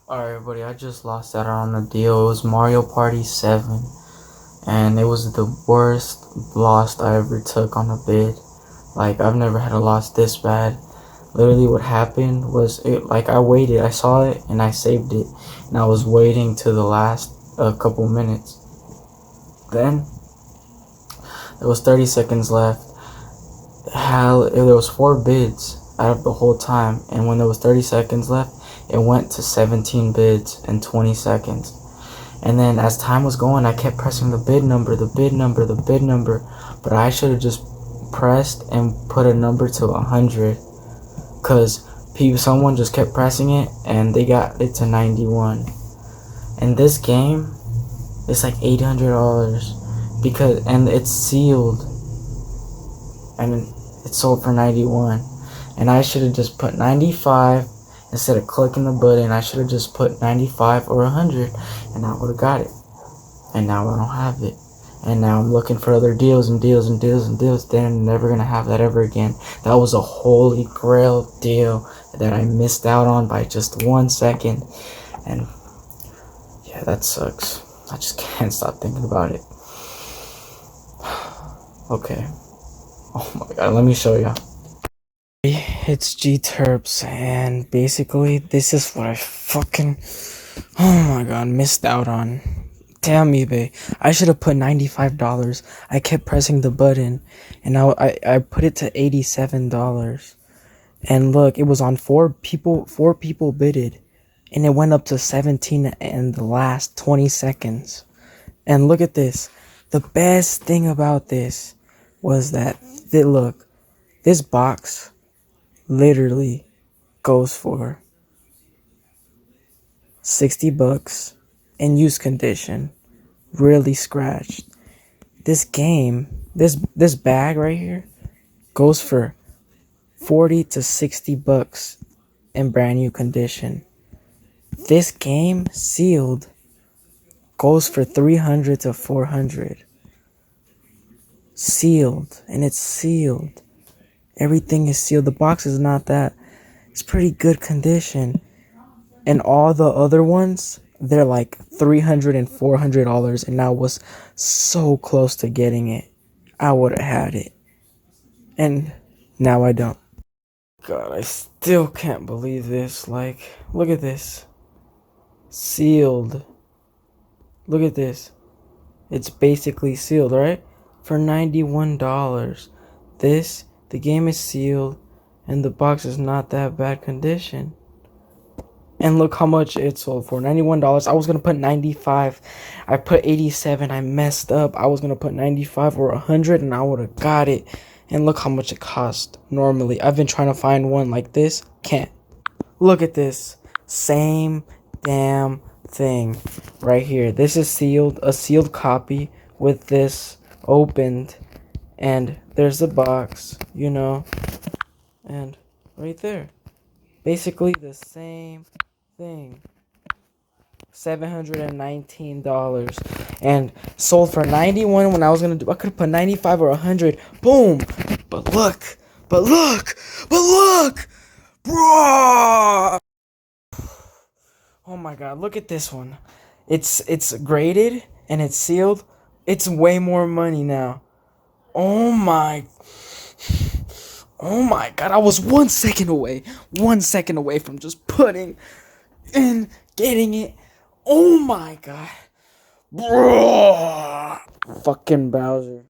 Alright, everybody, I just lost out on a deal. It was Mario Party 7, and it was the worst loss I ever took on a bid. Like, I've never had a loss this bad. Literally, what happened was, I waited, I saw it, and I saved it, and I was waiting to the last couple minutes. Then, there was 30 seconds left. Hell, there was 4 bids out of the whole time, and when there was 30 seconds left, it went to 17 bids in 20 seconds. And then as time was going, I kept pressing the bid number, but I should have just pressed and put a number to 100, because someone just kept pressing it and they got it to 91. And this game is like $800 and it's sealed, and it's sold for 91. And I should have just put 95 instead of clicking the button. I should have just put 95 or 100, and I would have got it. And now I don't have it. And now I'm looking for other deals and deals and deals and deals. Then I'm never gonna have that ever again. That was a Holy Grail deal that I missed out on by just 1 second. And yeah, that sucks. I just can't stop thinking about it. Okay. Oh my god, let me show you. It's G-Terps, and basically this is what I fucking, oh my god, missed out on. Damn eBay, I should have put $95. I kept pressing the button, and I put it to $87. And look, it was on 4 people bidded, and it went up to 17 in the last 20 seconds. And look at this. The best thing about this was that, look, this box literally goes for $60 in use condition, really scratched. This this bag right here goes for $40 to $60 in brand new condition. This game sealed goes for $300 to $400. Sealed, and it's sealed. Everything is sealed. The box is not that. It's pretty good condition. And all the other ones, they're like $300 and $400, and I was so close to getting it. I would have had it. And now I don't. God, I still can't believe this. Like, look at this. Sealed. Look at this. It's basically sealed, right? For $91. The game is sealed, and the box is not that bad condition. And look how much it sold for, $91. I was gonna put 95. I put 87. I messed up. I was gonna put 95 or 100, and I would have got it. And look how much it cost normally. I've been trying to find one like this. Can't. Look at this. Same damn thing right here. This is sealed, a sealed copy with this opened. And there's the box, you know, and right there, basically the same thing. $719 and sold for 91 when I was gonna do. I could have put 95 or 100. Boom! But look, bro! Oh my god! Look at this one. It's graded and it's sealed. It's way more money now. Oh my god, I was 1 second away. 1 second away from just putting and getting it. Oh my god. Bro. Fucking Bowser.